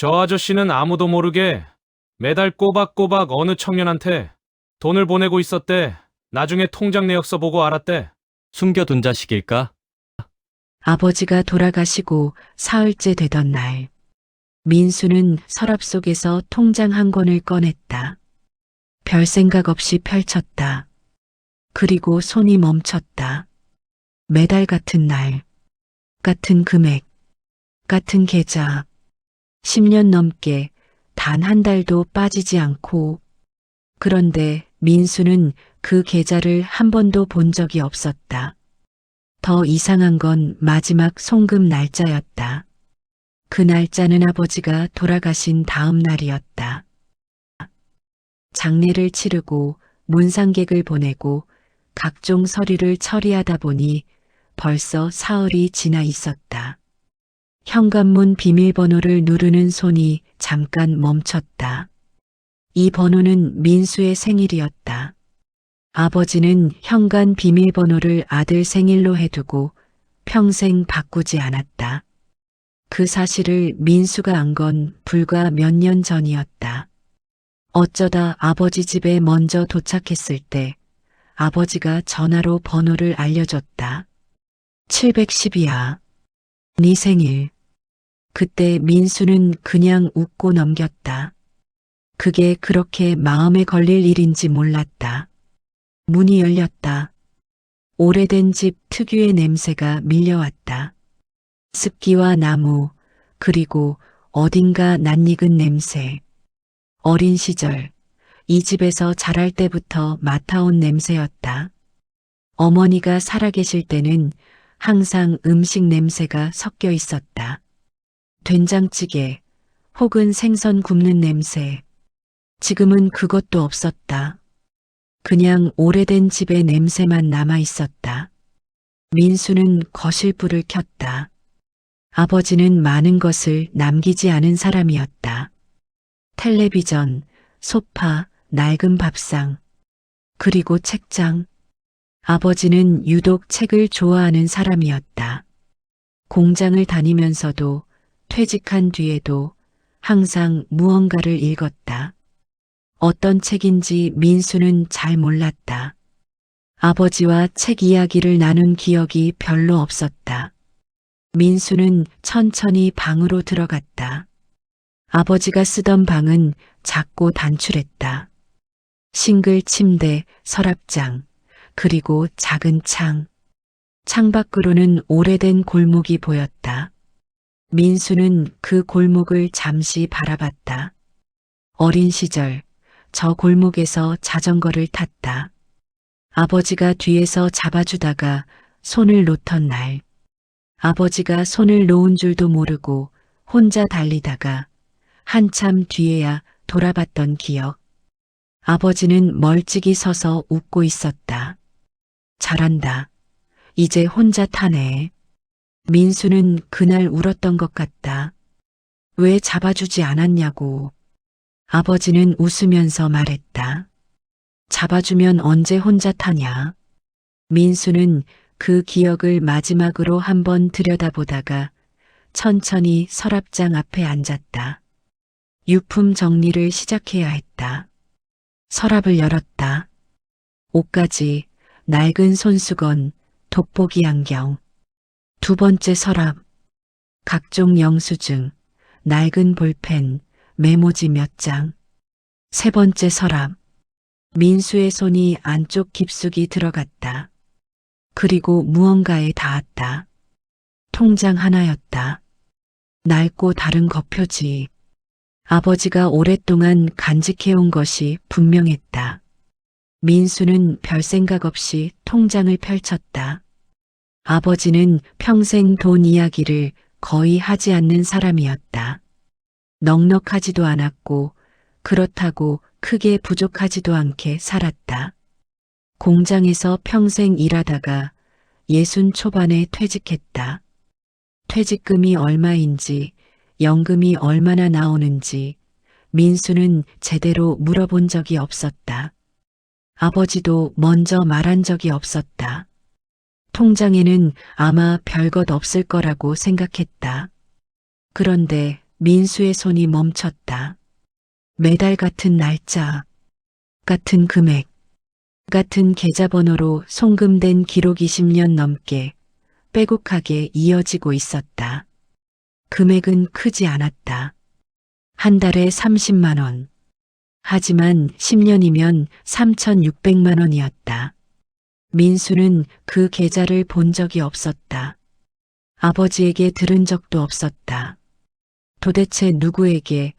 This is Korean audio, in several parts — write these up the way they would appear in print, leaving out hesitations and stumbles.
저 아저씨는 아무도 모르게 매달 꼬박꼬박 어느 청년한테 돈을 보내고 있었대. 나중에 통장 내역서 보고 알았대. 숨겨둔 자식일까? 아버지가 돌아가시고 사흘째 되던 날, 민수는 서랍 속에서 통장 한 권을 꺼냈다. 별 생각 없이 펼쳤다. 그리고 손이 멈췄다. 매달 같은 날, 같은 금액, 같은 계좌, 10년 넘게 단 한 달도 빠지지 않고, 그런데 민수는 그 계좌를 한 번도 본 적이 없었다. 더 이상한 건 마지막 송금 날짜였다. 그 날짜는 아버지가 돌아가신 다음 날이었다. 장례를 치르고 문상객을 보내고 각종 서류를 처리하다 보니 벌써 사흘이 지나 있었다. 현관문 비밀번호를 누르는 손이 잠깐 멈췄다. 이 번호는 민수의 생일이었다. 아버지는 현관 비밀번호를 아들 생일로 해두고 평생 바꾸지 않았다. 그 사실을 민수가 안 건 불과 몇 년 전이었다. 어쩌다 아버지 집에 먼저 도착했을 때 아버지가 전화로 번호를 알려줬다. 712야. 네 생일. 그때 민수는 그냥 웃고 넘겼다. 그게 그렇게 마음에 걸릴 일인지 몰랐다. 문이 열렸다. 오래된 집 특유의 냄새가 밀려왔다. 습기와 나무, 그리고 어딘가 낯익은 냄새. 어린 시절, 이 집에서 자랄 때부터 맡아온 냄새였다. 어머니가 살아계실 때는 항상 음식 냄새가 섞여 있었다. 된장찌개, 혹은 생선 굽는 냄새. 지금은 그것도 없었다. 그냥 오래된 집의 냄새만 남아 있었다. 민수는 거실 불을 켰다. 아버지는 많은 것을 남기지 않은 사람이었다. 텔레비전, 소파, 낡은 밥상, 그리고 책장. 아버지는 유독 책을 좋아하는 사람이었다. 공장을 다니면서도 퇴직한 뒤에도 항상 무언가를 읽었다. 어떤 책인지 민수는 잘 몰랐다. 아버지와 책 이야기를 나눈 기억이 별로 없었다. 민수는 천천히 방으로 들어갔다. 아버지가 쓰던 방은 작고 단출했다. 싱글 침대, 서랍장, 그리고 작은 창. 창밖으로는 오래된 골목이 보였다. 민수는 그 골목을 잠시 바라봤다. 어린 시절 저 골목에서 자전거를 탔다. 아버지가 뒤에서 잡아주다가 손을 놓던 날, 아버지가 손을 놓은 줄도 모르고 혼자 달리다가 한참 뒤에야 돌아봤던 기억. 아버지는 멀찍이 서서 웃고 있었다. 잘한다. 이제 혼자 타네. 민수는 그날 울었던 것 같다. 왜 잡아주지 않았냐고. 아버지는 웃으면서 말했다. 잡아주면 언제 혼자 타냐. 민수는 그 기억을 마지막으로 한번 들여다보다가 천천히 서랍장 앞에 앉았다. 유품 정리를 시작해야 했다. 서랍을 열었다. 옷가지, 낡은 손수건, 돋보기 안경. 두 번째 서랍, 각종 영수증, 낡은 볼펜, 메모지 몇 장. 세 번째 서랍, 민수의 손이 안쪽 깊숙이 들어갔다. 그리고 무언가에 닿았다. 통장 하나였다. 낡고 다른 거표지. 아버지가 오랫동안 간직해온 것이 분명했다. 민수는 별 생각 없이 통장을 펼쳤다. 아버지는 평생 돈 이야기를 거의 하지 않는 사람이었다. 넉넉하지도 않았고 그렇다고 크게 부족하지도 않게 살았다. 공장에서 평생 일하다가 60 초반에 퇴직했다. 퇴직금이 얼마인지, 연금이 얼마나 나오는지 민수는 제대로 물어본 적이 없었다. 아버지도 먼저 말한 적이 없었다. 통장에는 아마 별것 없을 거라고 생각했다. 그런데 민수의 손이 멈췄다. 매달 같은 날짜, 같은 금액, 같은 계좌번호로 송금된 기록 20년 넘게 빼곡하게 이어지고 있었다. 금액은 크지 않았다. 한 달에 30만 원. 하지만 10년이면 3,600만 원이었다. 민수는 그 계좌를 본 적이 없었다. 아버지에게 들은 적도 없었다. 도대체 누구에게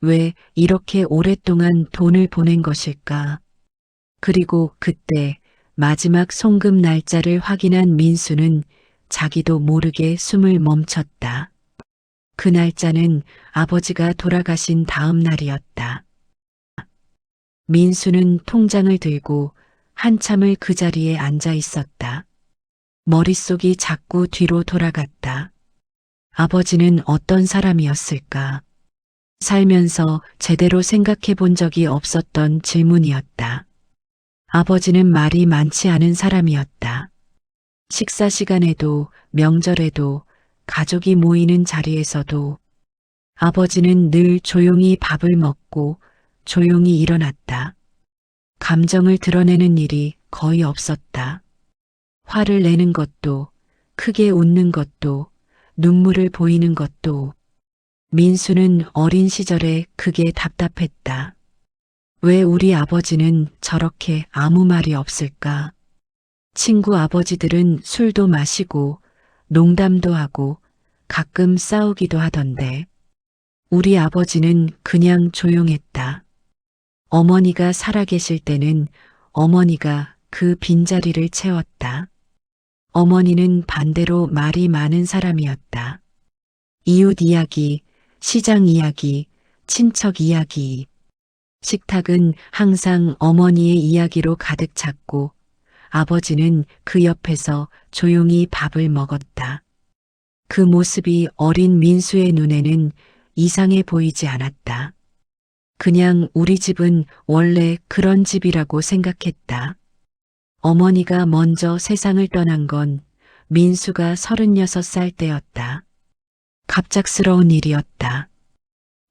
왜 이렇게 오랫동안 돈을 보낸 것일까? 그리고 그때 마지막 송금 날짜를 확인한 민수는 자기도 모르게 숨을 멈췄다. 그 날짜는 아버지가 돌아가신 다음 날이었다. 민수는 통장을 들고 한참을 그 자리에 앉아 있었다. 머릿속이 자꾸 뒤로 돌아갔다. 아버지는 어떤 사람이었을까? 살면서 제대로 생각해 본 적이 없었던 질문이었다. 아버지는 말이 많지 않은 사람이었다. 식사 시간에도 명절에도 가족이 모이는 자리에서도 아버지는 늘 조용히 밥을 먹고 조용히 일어났다. 감정을 드러내는 일이 거의 없었다. 화를 내는 것도, 크게 웃는 것도, 눈물을 보이는 것도. 민수는 어린 시절에 그게 답답했다. 왜 우리 아버지는 저렇게 아무 말이 없을까? 친구 아버지들은 술도 마시고 농담도 하고 가끔 싸우기도 하던데 우리 아버지는 그냥 조용했다. 어머니가 살아계실 때는 어머니가 그 빈자리를 채웠다. 어머니는 반대로 말이 많은 사람이었다. 이웃 이야기, 시장 이야기, 친척 이야기. 식탁은 항상 어머니의 이야기로 가득 찼고 아버지는 그 옆에서 조용히 밥을 먹었다. 그 모습이 어린 민수의 눈에는 이상해 보이지 않았다. 그냥 우리 집은 원래 그런 집이라고 생각했다. 어머니가 먼저 세상을 떠난 건 민수가 36살 때였다. 갑작스러운 일이었다.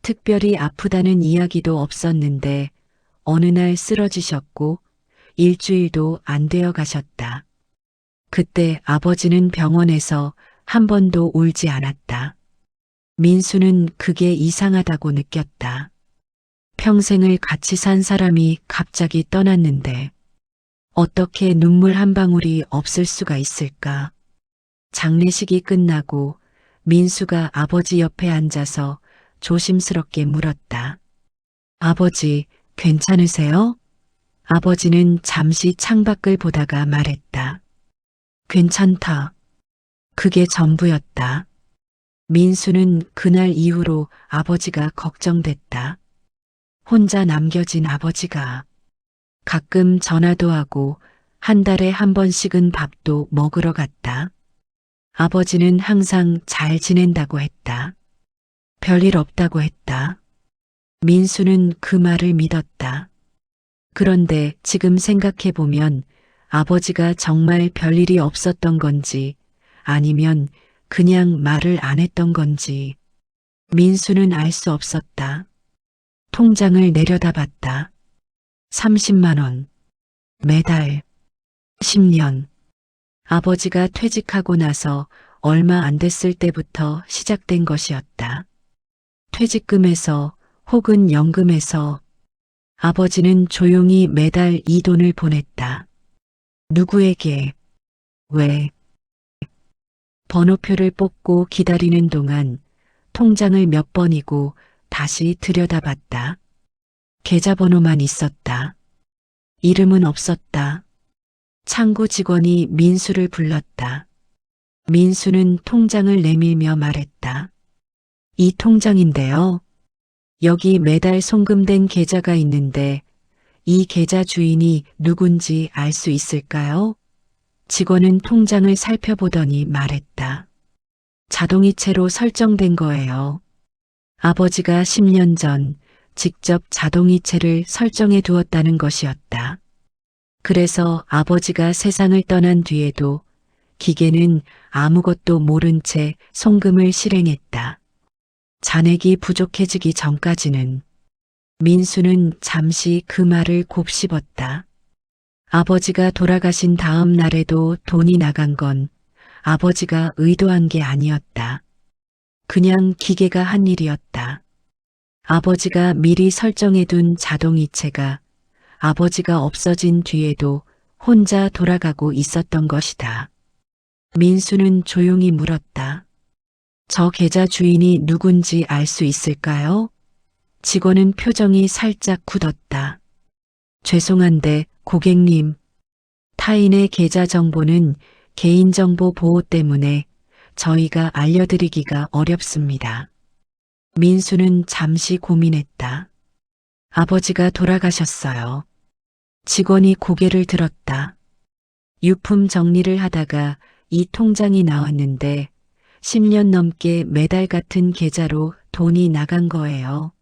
특별히 아프다는 이야기도 없었는데 어느 날 쓰러지셨고 일주일도 안 되어 가셨다. 그때 아버지는 병원에서 한 번도 울지 않았다. 민수는 그게 이상하다고 느꼈다. 평생을 같이 산 사람이 갑자기 떠났는데 어떻게 눈물 한 방울이 없을 수가 있을까? 장례식이 끝나고 민수가 아버지 옆에 앉아서 조심스럽게 물었다. 아버지, 괜찮으세요? 아버지는 잠시 창밖을 보다가 말했다. 괜찮다. 그게 전부였다. 민수는 그날 이후로 아버지가 걱정됐다. 혼자 남겨진 아버지가 가끔 전화도 하고 한 달에 한 번씩은 밥도 먹으러 갔다. 아버지는 항상 잘 지낸다고 했다. 별일 없다고 했다. 민수는 그 말을 믿었다. 그런데 지금 생각해보면 아버지가 정말 별일이 없었던 건지 아니면 그냥 말을 안 했던 건지 민수는 알 수 없었다. 통장을 내려다봤다. 30만 원. 매달. 10년. 아버지가 퇴직하고 나서 얼마 안 됐을 때부터 시작된 것이었다. 퇴직금에서 혹은 연금에서 아버지는 조용히 매달 이 돈을 보냈다. 누구에게? 왜? 번호표를 뽑고 기다리는 동안 통장을 몇 번이고 다시 들여다봤다. 계좌번호만 있었다. 이름은 없었다. 창구 직원이 민수를 불렀다. 민수는 통장을 내밀며 말했다. 이 통장인데요. 여기 매달 송금된 계좌가 있는데 이 계좌 주인이 누군지 알 수 있을까요? 직원은 통장을 살펴보더니 말했다. 자동이체로 설정된 거예요. 아버지가 10년 전 직접 자동이체를 설정해 두었다는 것이었다. 그래서 아버지가 세상을 떠난 뒤에도 기계는 아무것도 모른 채 송금을 실행했다. 잔액이 부족해지기 전까지는. 민수는 잠시 그 말을 곱씹었다. 아버지가 돌아가신 다음 날에도 돈이 나간 건 아버지가 의도한 게 아니었다. 그냥 기계가 한 일이었다. 아버지가 미리 설정해둔 자동이체가 아버지가 없어진 뒤에도 혼자 돌아가고 있었던 것이다. 민수는 조용히 물었다. 저 계좌 주인이 누군지 알 수 있을까요? 직원은 표정이 살짝 굳었다. 죄송한데 고객님, 타인의 계좌 정보는 개인정보 보호 때문에 저희가 알려드리기가 어렵습니다. 민수는 잠시 고민했다. 아버지가 돌아가셨어요. 직원이 고개를 들었다. 유품 정리를 하다가 이 통장이 나왔는데 10년 넘게 매달 같은 계좌로 돈이 나간 거예요.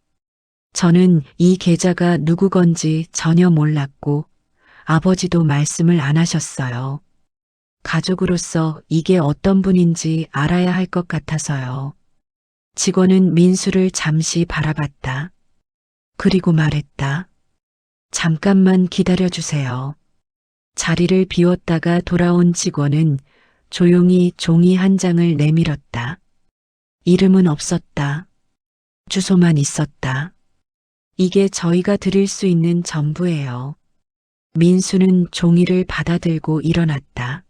저는 이 계좌가 누구 건지 전혀 몰랐고 아버지도 말씀을 안 하셨어요. 가족으로서 이게 어떤 분인지 알아야 할 것 같아서요. 직원은 민수를 잠시 바라봤다. 그리고 말했다. 잠깐만 기다려주세요. 자리를 비웠다가 돌아온 직원은 조용히 종이 한 장을 내밀었다. 이름은 없었다. 주소만 있었다. 이게 저희가 드릴 수 있는 전부예요. 민수는 종이를 받아들고 일어났다.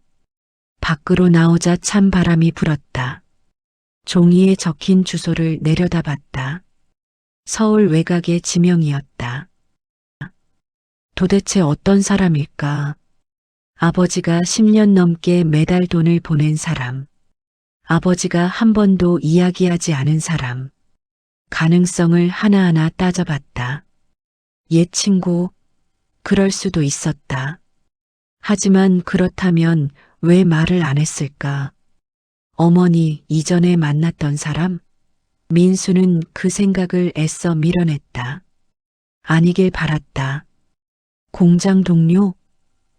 밖으로 나오자 찬 바람이 불었다. 종이에 적힌 주소를 내려다봤다. 서울 외곽의 지명이었다. 도대체 어떤 사람일까? 아버지가 10년 넘게 매달 돈을 보낸 사람. 아버지가 한 번도 이야기하지 않은 사람. 가능성을 하나하나 따져봤다. 옛 친구, 그럴 수도 있었다. 하지만 그렇다면 왜 말을 안 했을까? 어머니 이전에 만났던 사람? 민수는 그 생각을 애써 밀어냈다. 아니길 바랐다. 공장 동료?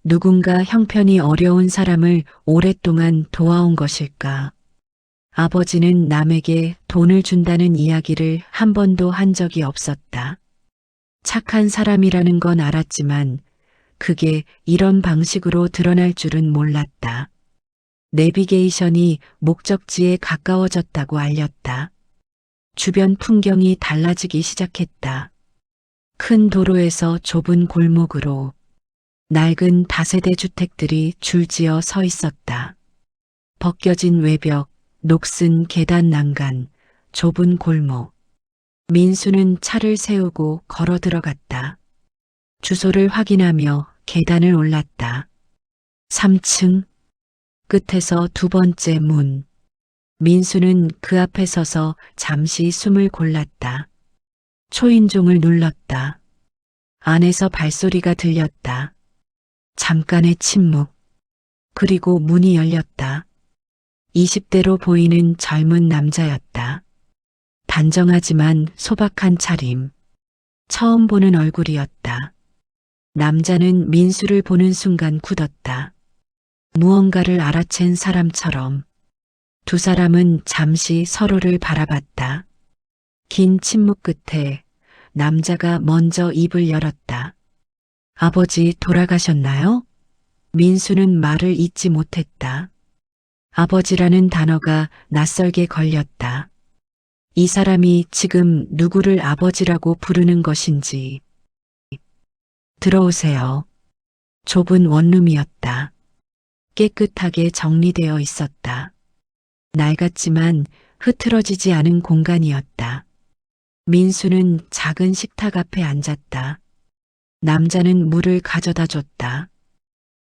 누군가 형편이 어려운 사람을 오랫동안 도와온 것일까? 아버지는 남에게 돈을 준다는 이야기를 한 번도 한 적이 없었다. 착한 사람이라는 건 알았지만 그게 이런 방식으로 드러날 줄은 몰랐다. 내비게이션이 목적지에 가까워졌다고 알렸다. 주변 풍경이 달라지기 시작했다. 큰 도로에서 좁은 골목으로 낡은 다세대 주택들이 줄지어 서 있었다. 벗겨진 외벽, 녹슨 계단 난간, 좁은 골목. 민수는 차를 세우고 걸어 들어갔다. 주소를 확인하며 계단을 올랐다. 3층. 끝에서 두 번째 문. 민수는 그 앞에 서서 잠시 숨을 골랐다. 초인종을 눌렀다. 안에서 발소리가 들렸다. 잠깐의 침묵. 그리고 문이 열렸다. 20대로 보이는 젊은 남자였다. 단정하지만 소박한 차림. 처음 보는 얼굴이었다. 남자는 민수를 보는 순간 굳었다. 무언가를 알아챈 사람처럼. 두 사람은 잠시 서로를 바라봤다. 긴 침묵 끝에 남자가 먼저 입을 열었다. 아버지 돌아가셨나요? 민수는 말을 잇지 못했다. 아버지라는 단어가 낯설게 걸렸다. 이 사람이 지금 누구를 아버지라고 부르는 것인지. 들어오세요. 좁은 원룸이었다. 깨끗하게 정리되어 있었다. 낡았지만 흐트러지지 않은 공간이었다. 민수는 작은 식탁 앞에 앉았다. 남자는 물을 가져다 줬다.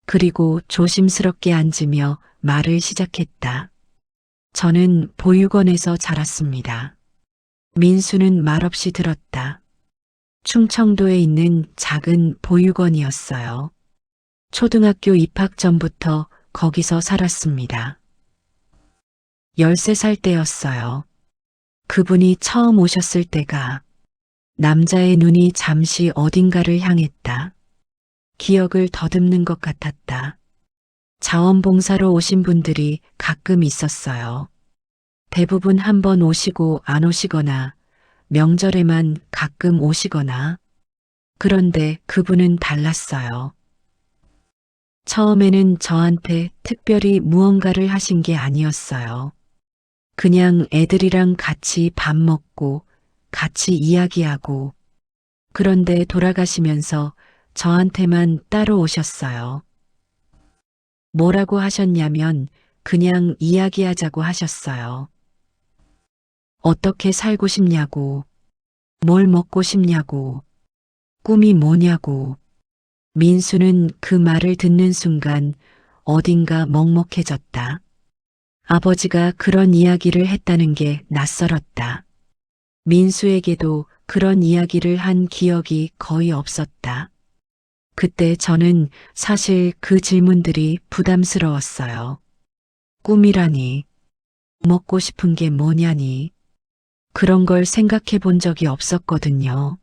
그리고 조심스럽게 앉으며 말을 시작했다. 저는 보육원에서 자랐습니다. 민수는 말없이 들었다. 충청도에 있는 작은 보육원이었어요. 초등학교 입학 전부터 거기서 살았습니다. 13살 때였어요. 그분이 처음 오셨을 때가. 남자의 눈이 잠시 어딘가를 향했다. 기억을 더듬는 것 같았다. 자원봉사로 오신 분들이 가끔 있었어요. 대부분 한 번 오시고 안 오시거나 명절에만 가끔 오시거나. 그런데 그분은 달랐어요. 처음에는 저한테 특별히 무언가를 하신 게 아니었어요. 그냥 애들이랑 같이 밥 먹고 같이 이야기하고. 그런데 돌아가시면서 저한테만 따로 오셨어요. 뭐라고 하셨냐면 그냥 이야기하자고 하셨어요. 어떻게 살고 싶냐고, 뭘 먹고 싶냐고, 꿈이 뭐냐고. 민수는 그 말을 듣는 순간 어딘가 먹먹해졌다. 아버지가 그런 이야기를 했다는 게 낯설었다. 민수에게도 그런 이야기를 한 기억이 거의 없었다. 그때 저는 사실 그 질문들이 부담스러웠어요. 꿈이라니, 먹고 싶은 게 뭐냐니, 그런 걸 생각해 본 적이 없었거든요.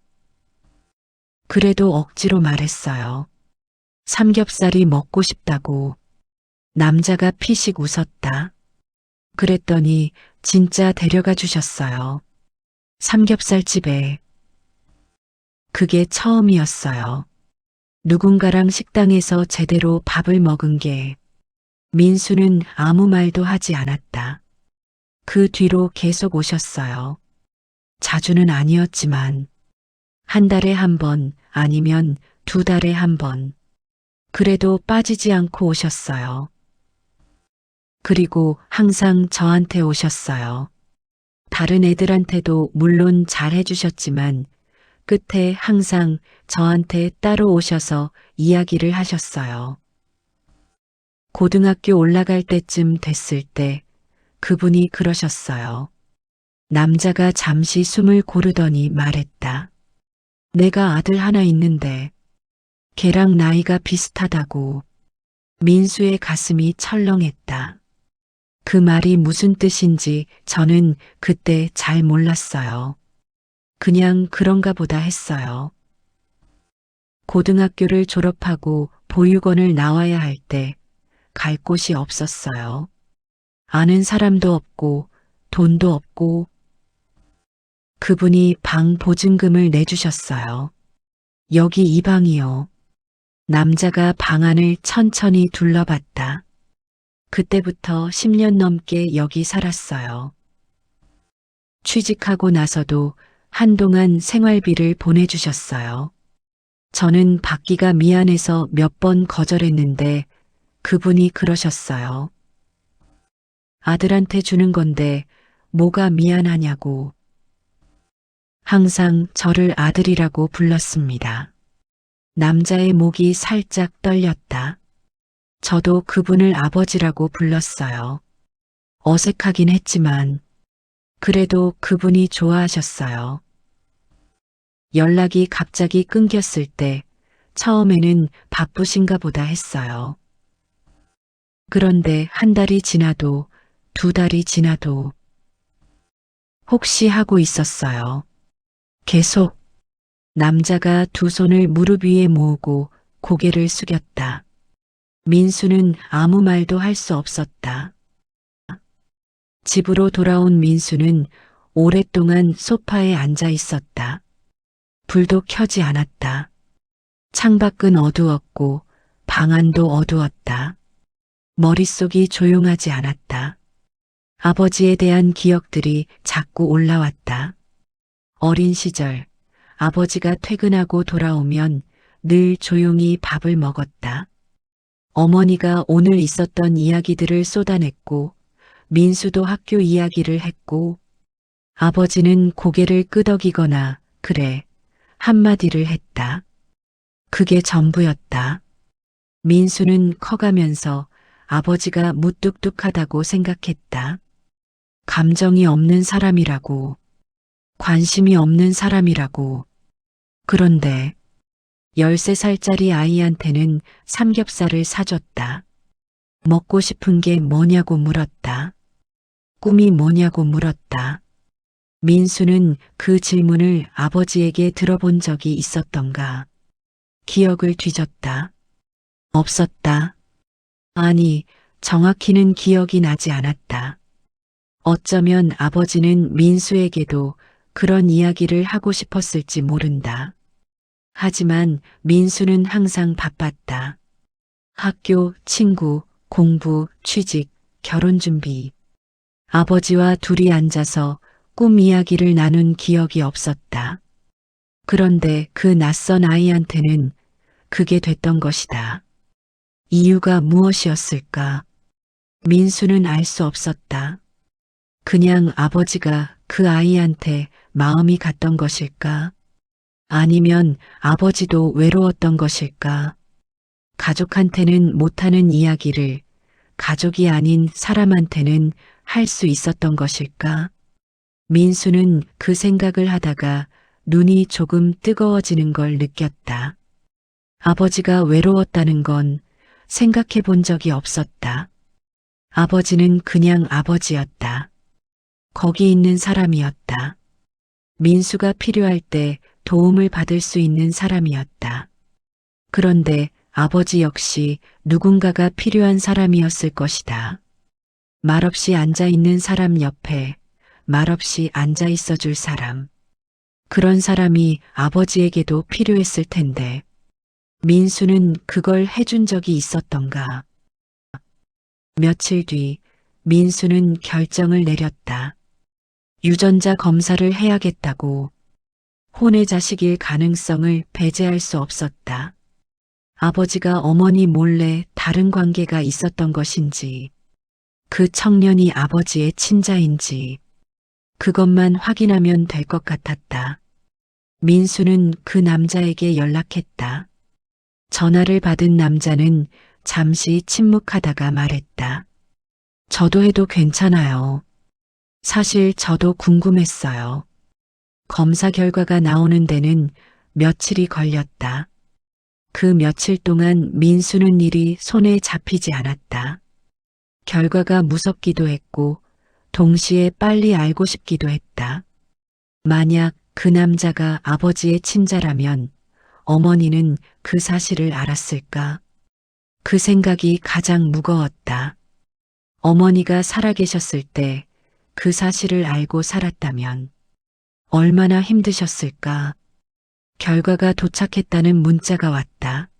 그래도 억지로 말했어요. 삼겹살이 먹고 싶다고. 남자가 피식 웃었다. 그랬더니 진짜 데려가 주셨어요. 삼겹살 집에. 그게 처음이었어요. 누군가랑 식당에서 제대로 밥을 먹은 게. 민수는 아무 말도 하지 않았다. 그 뒤로 계속 오셨어요. 자주는 아니었지만 한 달에 한 번 아니면 두 달에 한 번. 그래도 빠지지 않고 오셨어요. 그리고 항상 저한테 오셨어요. 다른 애들한테도 물론 잘 해주셨지만 끝에 항상 저한테 따로 오셔서 이야기를 하셨어요. 고등학교 올라갈 때쯤 됐을 때 그분이 그러셨어요. 남자가 잠시 숨을 고르더니 말했다. 내가 아들 하나 있는데 걔랑 나이가 비슷하다고. 민수의 가슴이 철렁했다. 그 말이 무슨 뜻인지 저는 그때 잘 몰랐어요. 그냥 그런가 보다 했어요. 고등학교를 졸업하고 보육원을 나와야 할 때 갈 곳이 없었어요. 아는 사람도 없고 돈도 없고. 그분이 방 보증금을 내주셨어요. 여기 이 방이요. 남자가 방 안을 천천히 둘러봤다. 그때부터 10년 넘게 여기 살았어요. 취직하고 나서도 한동안 생활비를 보내주셨어요. 저는 받기가 미안해서 몇 번 거절했는데 그분이 그러셨어요. 아들한테 주는 건데 뭐가 미안하냐고. 항상 저를 아들이라고 불렀습니다. 남자의 목이 살짝 떨렸다. 저도 그분을 아버지라고 불렀어요. 어색하긴 했지만 그래도 그분이 좋아하셨어요. 연락이 갑자기 끊겼을 때 처음에는 바쁘신가 보다 했어요. 그런데 한 달이 지나도 두 달이 지나도 혹시 하고 있었어요. 계속. 남자가 두 손을 무릎 위에 모으고 고개를 숙였다. 민수는 아무 말도 할 수 없었다. 집으로 돌아온 민수는 오랫동안 소파에 앉아 있었다. 불도 켜지 않았다. 창밖은 어두웠고 방 안도 어두웠다. 머릿속이 조용하지 않았다. 아버지에 대한 기억들이 자꾸 올라왔다. 어린 시절 아버지가 퇴근하고 돌아오면 늘 조용히 밥을 먹었다. 어머니가 오늘 있었던 이야기들을 쏟아냈고 민수도 학교 이야기를 했고 아버지는 고개를 끄덕이거나 그래 한마디를 했다. 그게 전부였다. 민수는 커가면서 아버지가 무뚝뚝하다고 생각했다. 감정이 없는 사람이라고, 관심이 없는 사람이라고. 그런데 13살짜리 아이한테는 삼겹살을 사줬다. 먹고 싶은 게 뭐냐고 물었다. 꿈이 뭐냐고 물었다. 민수는 그 질문을 아버지에게 들어본 적이 있었던가. 기억을 뒤졌다. 없었다. 아니, 정확히는 기억이 나지 않았다. 어쩌면 아버지는 민수에게도 그런 이야기를 하고 싶었을지 모른다. 하지만 민수는 항상 바빴다. 학교, 친구, 공부, 취직, 결혼 준비. 아버지와 둘이 앉아서 꿈 이야기를 나눈 기억이 없었다. 그런데 그 낯선 아이한테는 그게 됐던 것이다. 이유가 무엇이었을까? 민수는 알 수 없었다. 그냥 아버지가 그 아이한테 마음이 갔던 것일까? 아니면 아버지도 외로웠던 것일까? 가족한테는 못하는 이야기를 가족이 아닌 사람한테는 할 수 있었던 것일까? 민수는 그 생각을 하다가 눈이 조금 뜨거워지는 걸 느꼈다. 아버지가 외로웠다는 건 생각해 본 적이 없었다. 아버지는 그냥 아버지였다. 거기 있는 사람이었다. 민수가 필요할 때 도움을 받을 수 있는 사람이었다. 그런데 아버지 역시 누군가가 필요한 사람이었을 것이다. 말없이 앉아 있는 사람 옆에 말없이 앉아 있어 줄 사람. 그런 사람이 아버지에게도 필요했을 텐데 민수는 그걸 해준 적이 있었던가. 며칠 뒤 민수는 결정을 내렸다. 유전자 검사를 해야겠다고. 혼의 자식일 가능성을 배제할 수 없었다. 아버지가 어머니 몰래 다른 관계가 있었던 것인지, 그 청년이 아버지의 친자인지, 그것만 확인하면 될 것 같았다. 민수는 그 남자에게 연락했다. 전화를 받은 남자는 잠시 침묵하다가 말했다. 저도 해도 괜찮아요. 사실 저도 궁금했어요. 검사 결과가 나오는 데는 며칠이 걸렸다. 그 며칠 동안 민수는 일이 손에 잡히지 않았다. 결과가 무섭기도 했고 동시에 빨리 알고 싶기도 했다. 만약 그 남자가 아버지의 친자라면 어머니는 그 사실을 알았을까? 그 생각이 가장 무거웠다. 어머니가 살아계셨을 때 그 사실을 알고 살았다면 얼마나 힘드셨을까? 결과가 도착했다는 문자가 왔다.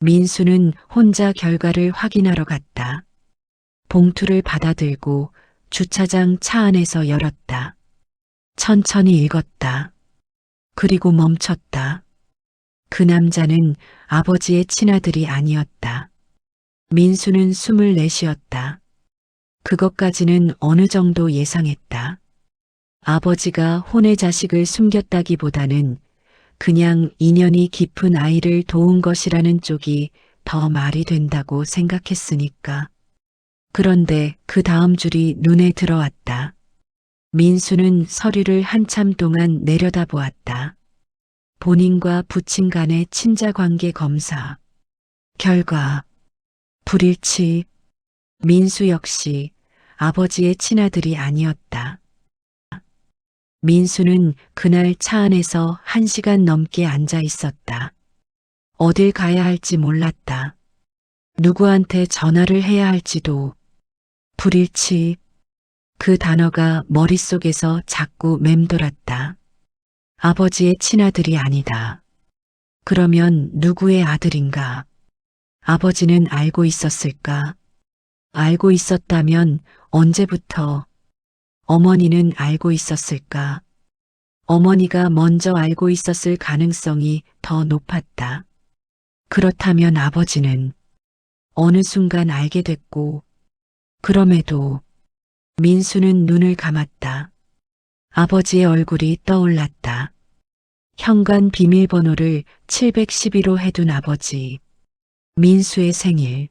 민수는 혼자 결과를 확인하러 갔다. 봉투를 받아들고 주차장 차 안에서 열었다. 천천히 읽었다. 그리고 멈췄다. 그 남자는 아버지의 친아들이 아니었다. 민수는 숨을 내쉬었다. 그것까지는 어느 정도 예상했다. 아버지가 혼의 자식을 숨겼다기보다는 그냥 인연이 깊은 아이를 도운 것이라는 쪽이 더 말이 된다고 생각했으니까. 그런데 그 다음 줄이 눈에 들어왔다. 민수는 서류를 한참 동안 내려다보았다. 본인과 부친 간의 친자관계 검사. 결과. 불일치. 민수 역시 아버지의 친아들이 아니었다. 민수는 그날 차 안에서 1시간 넘게 앉아 있었다. 어딜 가야 할지 몰랐다. 누구한테 전화를 해야 할지도. 불일치. 그 단어가 머릿속에서 자꾸 맴돌았다. 아버지의 친아들이 아니다. 그러면 누구의 아들인가? 아버지는 알고 있었을까? 알고 있었다면 언제부터? 어머니는 알고 있었을까? 어머니가 먼저 알고 있었을 가능성이 더 높았다. 그렇다면 아버지는 어느 순간 알게 됐고, 그럼에도 민수는 눈을 감았다. 아버지의 얼굴이 떠올랐다. 현관 비밀번호를 712로 해둔 아버지. 민수의 생일.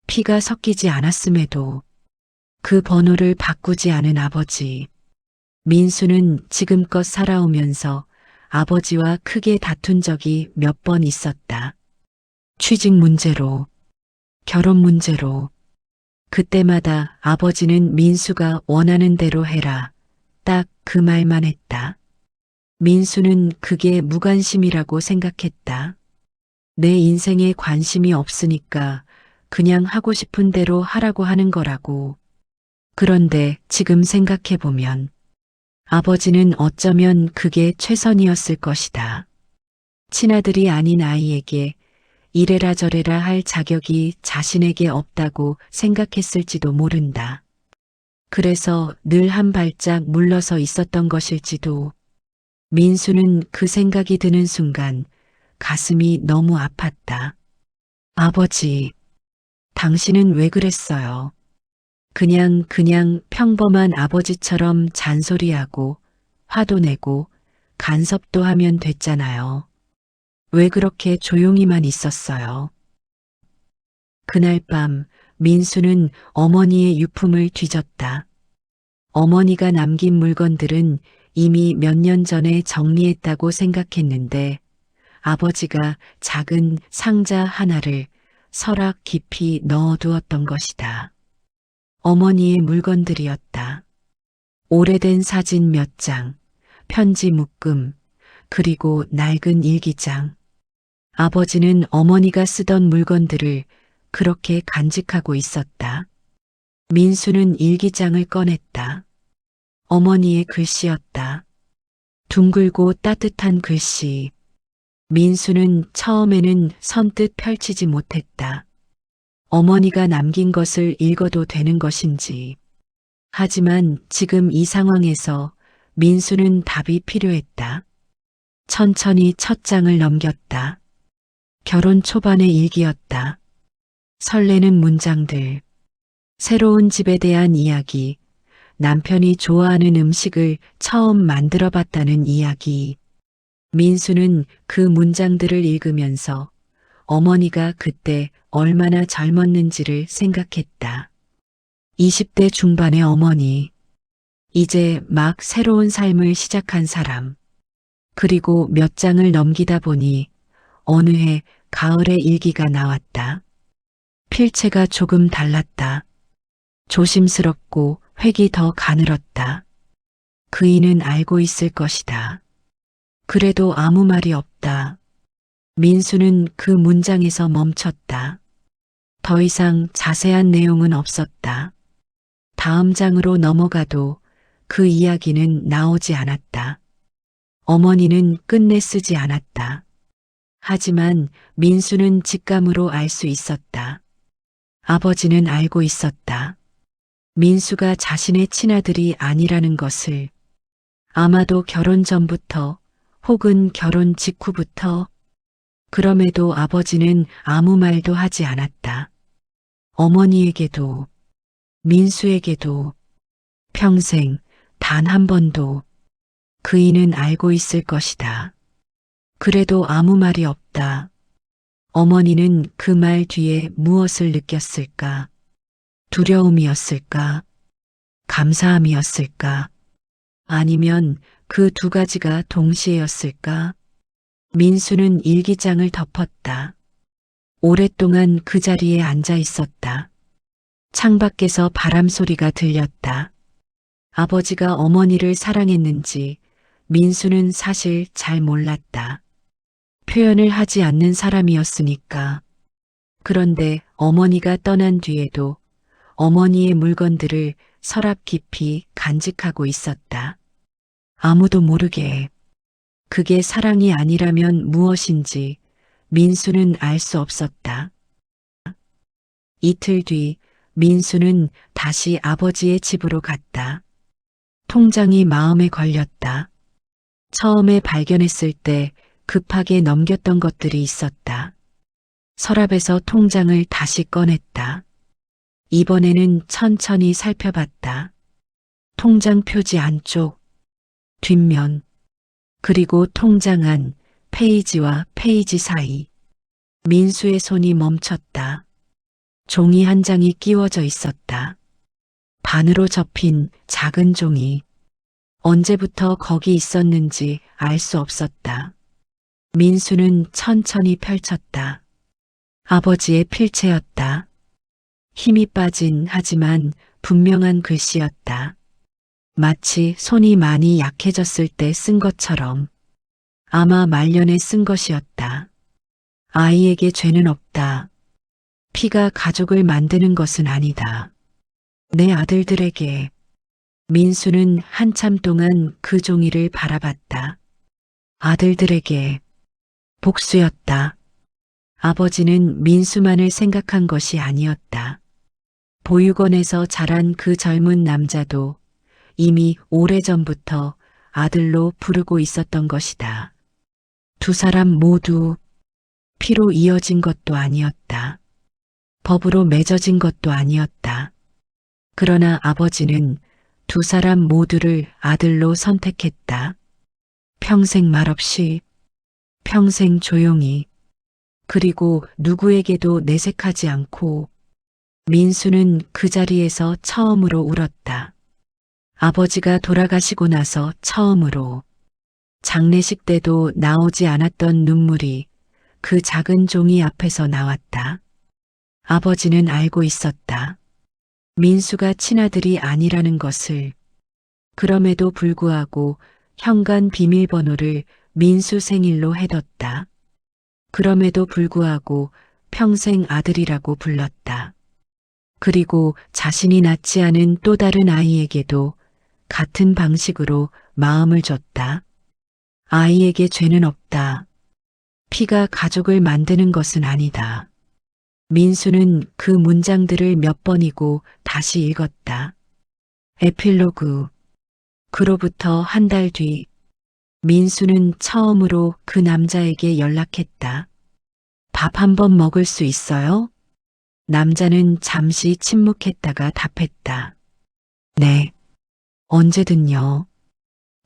피가 섞이지 않았음에도 그 번호를 바꾸지 않은 아버지. 민수는 지금껏 살아오면서 아버지와 크게 다툰 적이 몇 번 있었다. 취직 문제로, 결혼 문제로. 그때마다 아버지는 민수가 원하는 대로 해라. 딱 그 말만 했다. 민수는 그게 무관심이라고 생각했다. 내 인생에 관심이 없으니까 그냥 하고 싶은 대로 하라고 하는 거라고. 그런데 지금 생각해보면 아버지는 어쩌면 그게 최선이었을 것이다. 친아들이 아닌 아이에게 이래라 저래라 할 자격이 자신에게 없다고 생각했을지도 모른다. 그래서 늘 한 발짝 물러서 있었던 것일지도. 민수는 그 생각이 드는 순간 가슴이 너무 아팠다. 아버지, 당신은 왜 그랬어요? 그냥 평범한 아버지처럼 잔소리하고 화도 내고 간섭도 하면 됐잖아요. 왜 그렇게 조용히만 있었어요? 그날 밤 민수는 어머니의 유품을 뒤졌다. 어머니가 남긴 물건들은 이미 몇 년 전에 정리했다고 생각했는데 아버지가 작은 상자 하나를 서랍 깊이 넣어두었던 것이다. 어머니의 물건들이었다. 오래된 사진 몇 장, 편지 묶음, 그리고 낡은 일기장. 아버지는 어머니가 쓰던 물건들을 그렇게 간직하고 있었다. 민수는 일기장을 꺼냈다. 어머니의 글씨였다. 둥글고 따뜻한 글씨. 민수는 처음에는 선뜻 펼치지 못했다. 어머니가 남긴 것을 읽어도 되는 것인지. 하지만 지금 이 상황에서 민수는 답이 필요했다. 천천히 첫 장을 넘겼다. 결혼 초반의 일기였다. 설레는 문장들. 새로운 집에 대한 이야기. 남편이 좋아하는 음식을 처음 만들어 봤다는 이야기. 민수는 그 문장들을 읽으면서 어머니가 그때 얼마나 젊었는지를 생각했다. 20대 중반의 어머니. 이제 막 새로운 삶을 시작한 사람. 그리고 몇 장을 넘기다 보니 어느 해 가을의 일기가 나왔다. 필체가 조금 달랐다. 조심스럽고 획이 더 가늘었다. 그이는 알고 있을 것이다. 그래도 아무 말이 없다. 민수는 그 문장에서 멈췄다. 더 이상 자세한 내용은 없었다. 다음 장으로 넘어가도 그 이야기는 나오지 않았다. 어머니는 끝내 쓰지 않았다. 하지만 민수는 직감으로 알 수 있었다. 아버지는 알고 있었다. 민수가 자신의 친아들이 아니라는 것을. 아마도 결혼 전부터 혹은 결혼 직후부터. 그럼에도 아버지는 아무 말도 하지 않았다. 어머니에게도 민수에게도 평생 단 한 번도. 그이는 알고 있을 것이다. 그래도 아무 말이 없다. 어머니는 그 말 뒤에 무엇을 느꼈을까? 두려움이었을까? 감사함이었을까? 아니면 그 두 가지가 동시에였을까? 민수는 일기장을 덮었다. 오랫동안 그 자리에 앉아 있었다. 창밖에서 바람 소리가 들렸다. 아버지가 어머니를 사랑했는지 민수는 사실 잘 몰랐다. 표현을 하지 않는 사람이었으니까. 그런데 어머니가 떠난 뒤에도 어머니의 물건들을 서랍 깊이 간직하고 있었다. 아무도 모르게. 그게 사랑이 아니라면 무엇인지 민수는 알 수 없었다. 이틀 뒤 민수는 다시 아버지의 집으로 갔다. 통장이 마음에 걸렸다. 처음에 발견했을 때 급하게 넘겼던 것들이 있었다. 서랍에서 통장을 다시 꺼냈다. 이번에는 천천히 살펴봤다. 통장 표지 안쪽, 뒷면, 그리고 통장 안, 페이지와 페이지 사이. 민수의 손이 멈췄다. 종이 한 장이 끼워져 있었다. 반으로 접힌 작은 종이. 언제부터 거기 있었는지 알 수 없었다. 민수는 천천히 펼쳤다. 아버지의 필체였다. 힘이 빠진 하지만 분명한 글씨였다. 마치 손이 많이 약해졌을 때 쓴 것처럼. 아마 말년에 쓴 것이었다. 아이에게 죄는 없다. 피가 가족을 만드는 것은 아니다. 내 아들들에게. 민수는 한참 동안 그 종이를 바라봤다. 아들들에게. 복수였다. 아버지는 민수만을 생각한 것이 아니었다. 보육원에서 자란 그 젊은 남자도 이미 오래전부터 아들로 부르고 있었던 것이다. 두 사람 모두 피로 이어진 것도 아니었다. 법으로 맺어진 것도 아니었다. 그러나 아버지는 두 사람 모두를 아들로 선택했다. 평생 말없이, 평생 조용히, 그리고 누구에게도 내색하지 않고. 민수는 그 자리에서 처음으로 울었다. 아버지가 돌아가시고 나서 처음으로. 장례식 때도 나오지 않았던 눈물이 그 작은 종이 앞에서 나왔다. 아버지는 알고 있었다. 민수가 친아들이 아니라는 것을. 그럼에도 불구하고 현관 비밀번호를 민수 생일로 해뒀다. 그럼에도 불구하고 평생 아들이라고 불렀다. 그리고 자신이 낳지 않은 또 다른 아이에게도 같은 방식으로 마음을 줬다. 아이에게 죄는 없다. 피가 가족을 만드는 것은 아니다. 민수는 그 문장들을 몇 번이고 다시 읽었다. 에필로그. 그로부터 한 달 뒤, 민수는 처음으로 그 남자에게 연락했다. 밥 한 번 먹을 수 있어요? 남자는 잠시 침묵했다가 답했다. 네, 언제든요.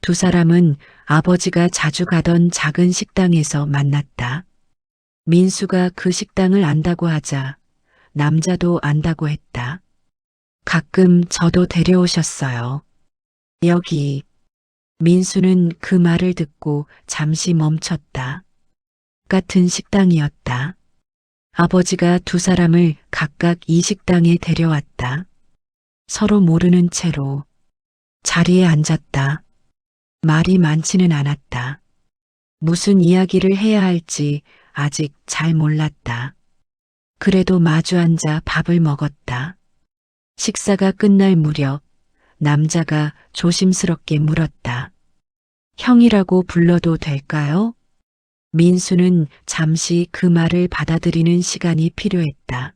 두 사람은 아버지가 자주 가던 작은 식당에서 만났다. 민수가 그 식당을 안다고 하자 남자도 안다고 했다. 가끔 저도 데려오셨어요. 여기. 민수는 그 말을 듣고 잠시 멈췄다. 같은 식당이었다. 아버지가 두 사람을 각각 이 식당에 데려왔다. 서로 모르는 채로 자리에 앉았다. 말이 많지는 않았다. 무슨 이야기를 해야 할지 아직 잘 몰랐다. 그래도 마주 앉아 밥을 먹었다. 식사가 끝날 무렵 남자가 조심스럽게 물었다. 형이라고 불러도 될까요? 민수는 잠시 그 말을 받아들이는 시간이 필요했다.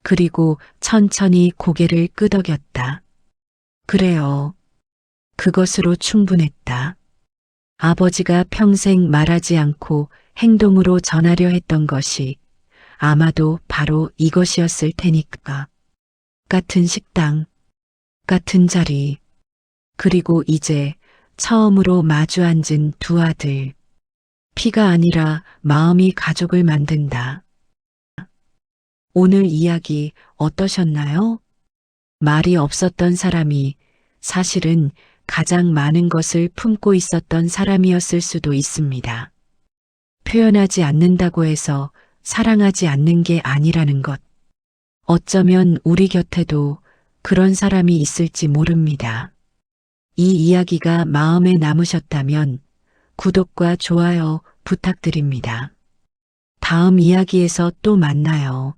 그리고 천천히 고개를 끄덕였다. 그래요. 그것으로 충분했다. 아버지가 평생 말하지 않고 행동으로 전하려 했던 것이 아마도 바로 이것이었을 테니까. 같은 식당, 같은 자리, 그리고 이제 처음으로 마주 앉은 두 아들. 피가 아니라 마음이 가족을 만든다. 오늘 이야기 어떠셨나요? 말이 없었던 사람이 사실은 가장 많은 것을 품고 있었던 사람이었을 수도 있습니다. 표현하지 않는다고 해서 사랑하지 않는 게 아니라는 것. 어쩌면 우리 곁에도 그런 사람이 있을지 모릅니다. 이 이야기가 마음에 남으셨다면 구독과 좋아요 부탁드립니다. 다음 이야기에서 또 만나요.